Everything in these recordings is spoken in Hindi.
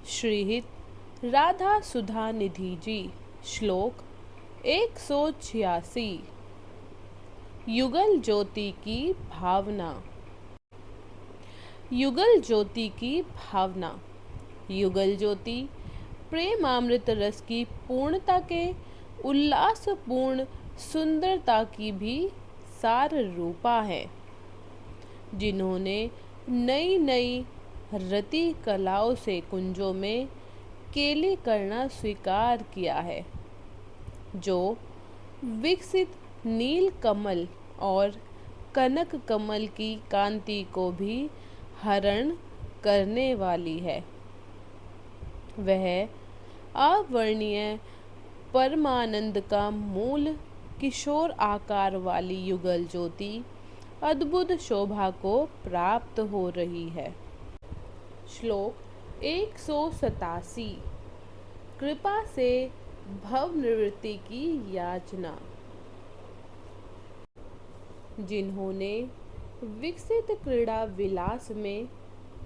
श्रीहित राधा सुधा निधि जी। श्लोक 186। युगल ज्योति की भावना। युगल ज्योति की भावना। युगल ज्योति प्रेमामृत रस की पूर्णता के उल्लासपूर्ण सुंदरता की भी सार रूपा है, जिन्होंने नई नई रति कलाओं से कुंजों में केली करना स्वीकार किया है, जो विकसित नील कमल और कनक कमल की कांति को भी हरण करने वाली है। वह अवर्णीय परमानंद का मूल किशोर आकार वाली युगल ज्योति अद्भुत शोभा को प्राप्त हो रही है। श्लोक 187। कृपा से भव निवृत्ति की याचना। जिन्होंने विकसित क्रीड़ा विलास में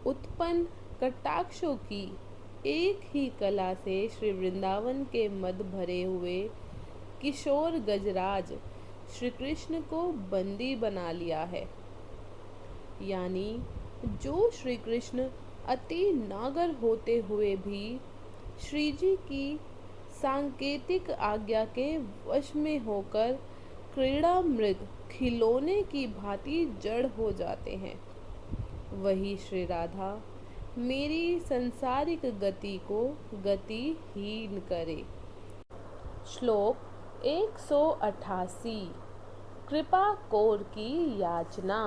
उत्पन्न कटाक्षों की एक ही कला से श्री वृंदावन के मद भरे हुए किशोर गजराज श्री कृष्ण को बंदी बना लिया है, यानी जो श्री कृष्ण अति नागर होते हुए भी श्री जी की सांकेतिक आज्ञा के वश में होकर क्रीड़ा मृग खिलौने की भांति जड़ हो जाते हैं, वही श्री राधा मेरी संसारिक गति को गतिहीन करे। श्लोक 188। कृपा कोर की याचना।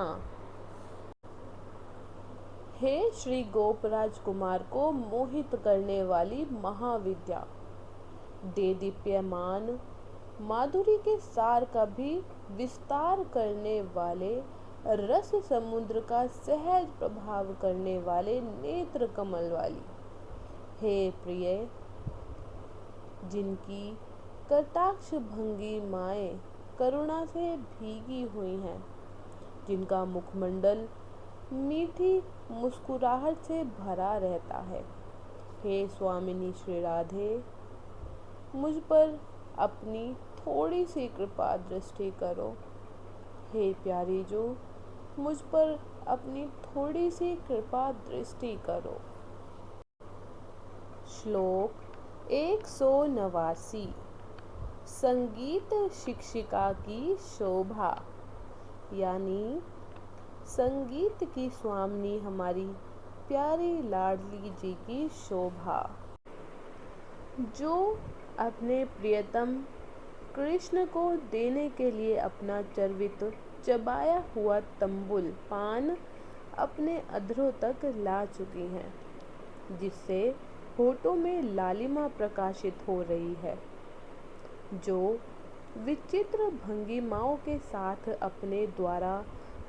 हे श्री गोपराज कुमार को मोहित करने वाली महाविद्या, दे दीप्यमान माधुरी के सार का भी विस्तार करने वाले, रस समुद्र का सहज प्रभाव करने वाले नेत्र कमल वाली, हे प्रिय, जिनकी कटाक्ष भंगी माएँ करुणा से भीगी हुई हैं, जिनका मुखमंडल मीठी मुस्कुराहट से भरा रहता है, हे स्वामिनी श्री राधे, मुझ पर अपनी थोड़ी सी कृपा दृष्टि करो। हे प्यारी जो, मुझ पर अपनी थोड़ी सी कृपा दृष्टि करो। श्लोक 189। संगीत शिक्षिका की शोभा, यानी संगीत की स्वामिनी हमारी प्यारी लाडली जी की शोभा, जो अपने प्रियतम कृष्ण को देने के लिए अपना चर्वित चबाया हुआ तंबुल पान अपने अधरों तक ला चुकी हैं, जिससे होठों में लालिमा प्रकाशित हो रही है, जो विचित्र भंगिमाओं के साथ अपने द्वारा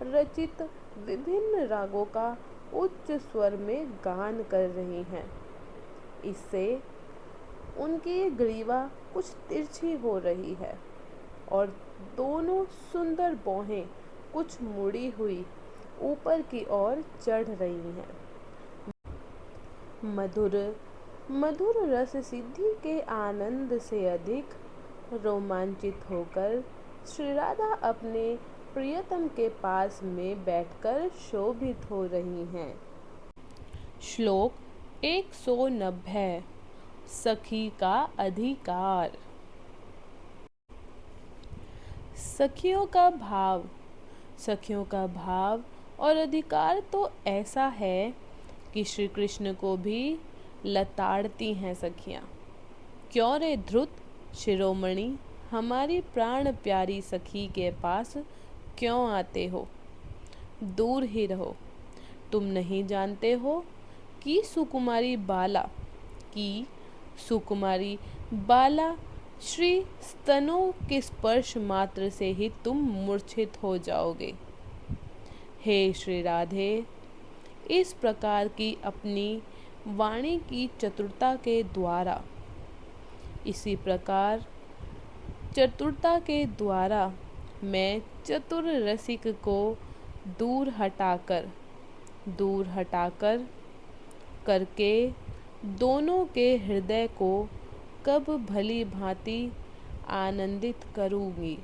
रचित विभिन्न रागों का उच्च स्वर में गान कर रही हैं। इससे उनकी ग्रीवा कुछ तिरछी हो रही है और दोनों सुंदर भौहें कुछ मुड़ी हुई ऊपर की ओर चढ़ रही हैं। मधुर मधुर रस सिद्धि के आनंद से अधिक रोमांचित होकर श्री राधा अपने प्रियतम के पास में बैठकर शोभित हो रही हैं। श्लोक 190। सखी का अधिकार। सखियों का भाव, सखियों का भाव और अधिकार तो ऐसा है कि श्री कृष्ण को भी लताड़ती हैं सखियाँ। क्यों रे धृत शिरोमणि, हमारी प्राण प्यारी सखी के पास क्यों आते हो? दूर ही रहो। तुम नहीं जानते हो कि सुकुमारी बाला श्री स्तनों के स्पर्श मात्र से ही तुम मूर्छित हो जाओगे। हे श्री राधे, इस प्रकार की अपनी वाणी की चतुरता के द्वारा, इसी प्रकार चतुरता के द्वारा मैं चतुर रसिक को दूर हटाकर करके दोनों के हृदय को कब भली भांति आनंदित करूँगी,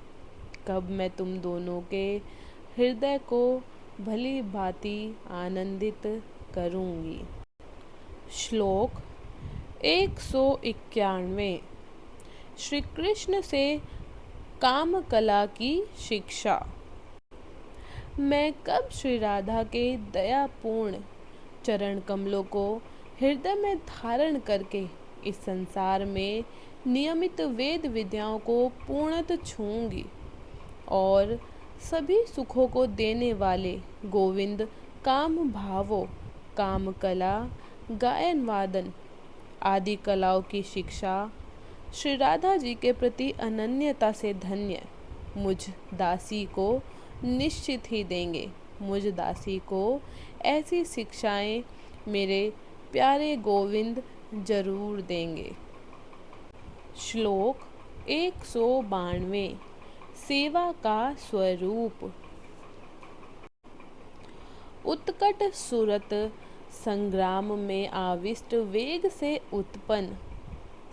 कब मैं तुम दोनों के हृदय को भली भांति आनंदित करूँगी। श्लोक 191। श्री कृष्ण से काम कला की शिक्षा। मैं कब श्री राधा के दयापूर्ण चरण कमलों को हृदय में धारण करके इस संसार में नियमित वेद विद्याओं को पूर्णतः छूऊंगी और सभी सुखों को देने वाले गोविंद काम भावों, काम कला, गायन वादन आदि कलाओं की शिक्षा श्री राधा जी के प्रति अनन्यता से धन्य मुझ दासी को निश्चित ही देंगे। मुझ दासी को ऐसी शिक्षाएं मेरे प्यारे गोविंद जरूर देंगे। श्लोक 192। सेवा का स्वरूप। उत्कट सुरत संग्राम में आविष्ट वेग से उत्पन्न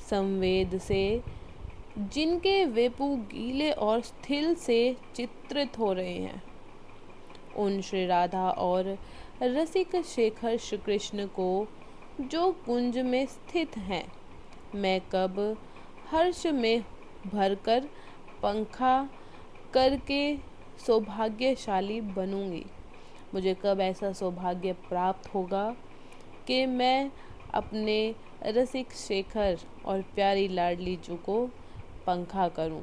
संवेद से जिनके वेपु गीले और स्थिल से चित्रित हो रहे हैं, उन श्री राधा और रसिक शेखर श्री कृष्ण को जो कुंज में स्थित हैं, मैं कब हर्ष में भरकर पंखा करके सौभाग्यशाली बनूंगी। मुझे कब ऐसा सौभाग्य प्राप्त होगा कि मैं अपने रसिक शेखर और प्यारी लाडली जू को पंखा करूं,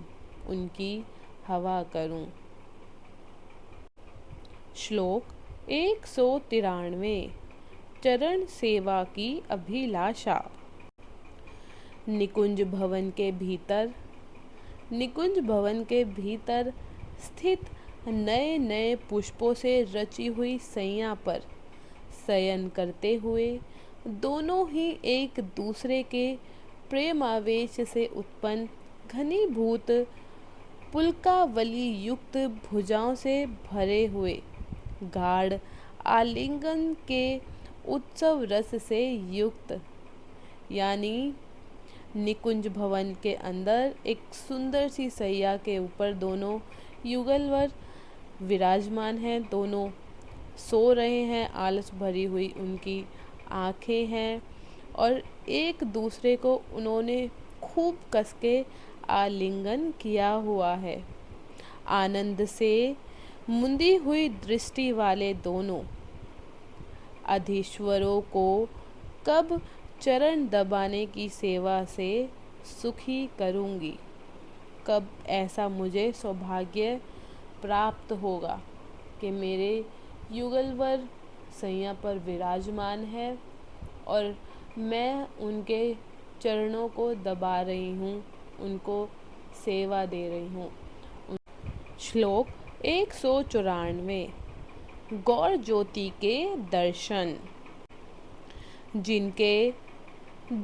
उनकी हवा करूं। श्लोक 193। चरण सेवा की अभिलाषा। निकुंज भवन के भीतर स्थित नए नए पुष्पों से रची हुई सैया पर शयन करते हुए दोनों ही एक दूसरे के प्रेमावेश से उत्पन्न घनीभूत पुलकावली युक्त भुजाओं से भरे हुए गाढ़ आलिंगन के उत्सव रस से युक्त, यानी निकुंज भवन के अंदर एक सुंदर सी सैया के ऊपर दोनों युगलवर विराजमान हैं, दोनों सो रहे हैं, आलस भरी हुई उनकी आँखें हैं और एक दूसरे को उन्होंने खूब कस के आलिंगन किया हुआ है। आनंद से मुंदी हुई दृष्टि वाले दोनों अधीश्वरों को कब चरण दबाने की सेवा से सुखी करूँगी, कब ऐसा मुझे सौभाग्य प्राप्त होगा कि मेरे युगलवर सैया पर विराजमान है और मैं उनके चरणों को दबा रही हूँ, उनको सेवा दे रही हूँ। श्लोक 194। गौर ज्योति के दर्शन। जिनके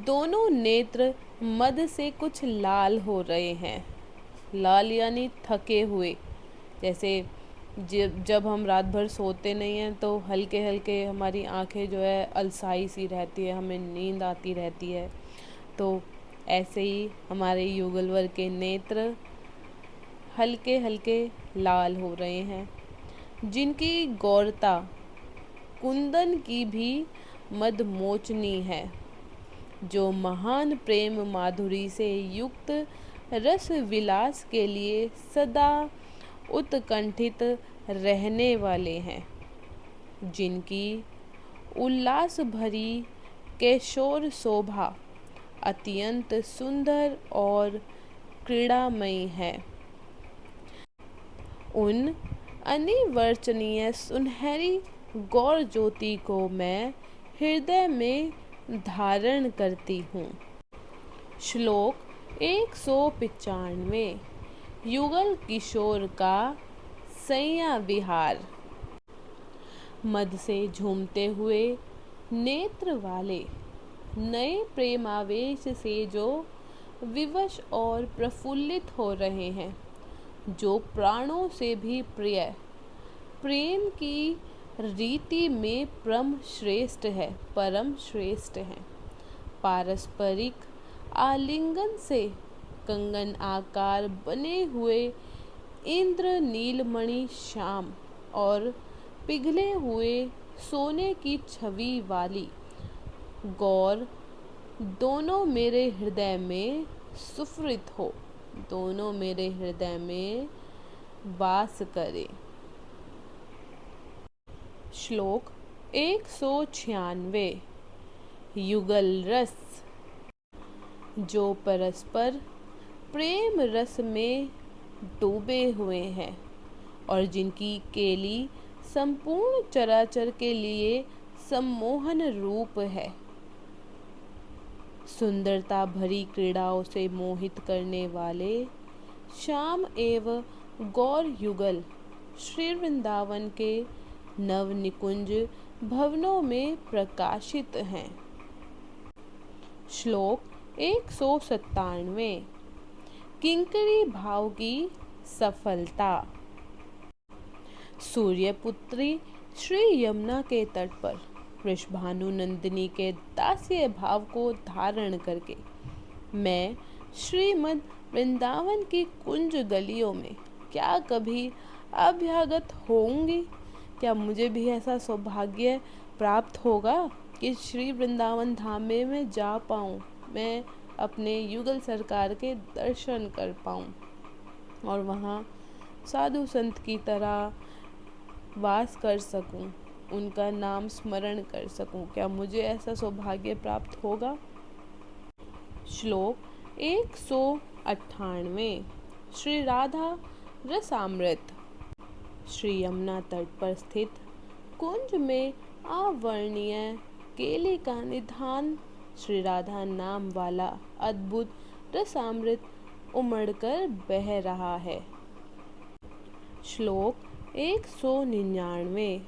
दोनों नेत्र मद से कुछ लाल हो रहे हैं, लाल यानी थके हुए, जैसे जब हम रात भर सोते नहीं हैं तो हल्के हल्के हमारी आंखें जो है अलसाई सी रहती है, हमें नींद आती रहती है, तो ऐसे ही हमारे युगलवर के नेत्र हल्के हल्के लाल हो रहे हैं। जिनकी गौरता कुंदन की भी मदमोचनी है, जो महान प्रेम माधुरी से युक्त रस विलास के लिए सदा उत्कंठित रहने वाले हैं। जिनकी उल्लास भरी किशोर शोभा अत्यंत सुंदर और क्रीड़ामयी है। उन अनिर्वचनीय सुनहरी गौर ज्योति को मैं हृदय में धारण करती हूँ। श्लोक 195। युगल किशोर का सैया विहार। मद से झूमते हुए नेत्र वाले नए प्रेमावेश से जो विवश और प्रफुल्लित हो रहे हैं, जो प्राणों से भी प्रिय प्रेम की रीति में परम श्रेष्ठ है, पारस्परिक आलिंगन से कंगन आकार बने हुए इंद्र नीलमणि श्याम और पिघले हुए सोने की छवि वाली गौर दोनों मेरे हृदय में सुफृत हो, दोनों मेरे हृदय में वास करे। श्लोक 196। युगल रस, जो परस्पर प्रेम रस में डूबे हुए हैं और जिनकी केली संपूर्ण चराचर के लिए सम्मोहन रूप है, सुंदरता भरी क्रीड़ाओं से मोहित करने वाले श्याम एवं गौर युगल श्री वृंदावन के नव निकुंज भवनों में प्रकाशित हैं। श्लोक 197। किंकरी भाव की सफलता। सूर्यपुत्री श्री यमुना के तट पर वृषभानु नंदिनी के दास्य भाव को धारण करके मैं श्रीमद वृंदावन की कुंज गलियों में क्या कभी अभ्यागत होंगी? क्या मुझे भी ऐसा सौभाग्य प्राप्त होगा कि श्री वृंदावन धाम में मैं जा पाऊँ, मैं अपने युगल सरकार के दर्शन कर पाऊँ और वहाँ साधु संत की तरह वास कर सकूं, उनका नाम स्मरण कर सकूं। क्या मुझे ऐसा सौभाग्य प्राप्त होगा? श्लोक 198। श्री राधा रसामृत। श्री यमुना तट पर स्थित कुंज में अवर्णीय केले का निधान श्री राधा नाम वाला अद्भुत रसामृत उमड़कर बह रहा है। श्लोक 199।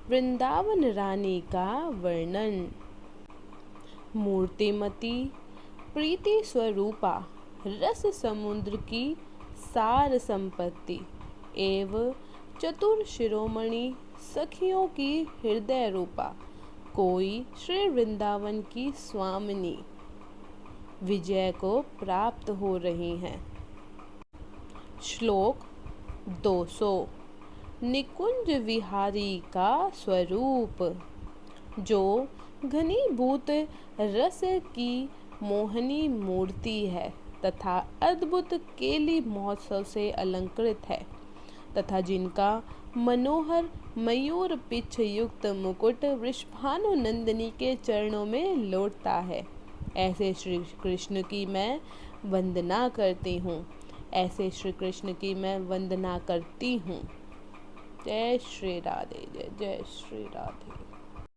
वृंदावन रानी का वर्णन। मूर्तिमती प्रीति स्वरूपा रस समुद्र की सार संपत्ति एवं चतुर शिरोमणि सखियों की हृदय रूपा कोई श्री वृंदावन की स्वामिनी विजय को प्राप्त हो रही हैं। श्लोक 200। निकुंज विहारी का स्वरूप, जो घनीभूत रस की मोहनी मूर्ति है तथा अद्भुत केली महोत्सव से अलंकृत है तथा जिनका मनोहर मयूर पिछ युक्त मुकुट वृषभानु नंदिनी के चरणों में लौटता है, ऐसे श्री कृष्ण की मैं वंदना करती हूँ, ऐसे श्री कृष्ण की मैं वंदना करती हूँ। जय श्री राधे, जय जय श्री राधे।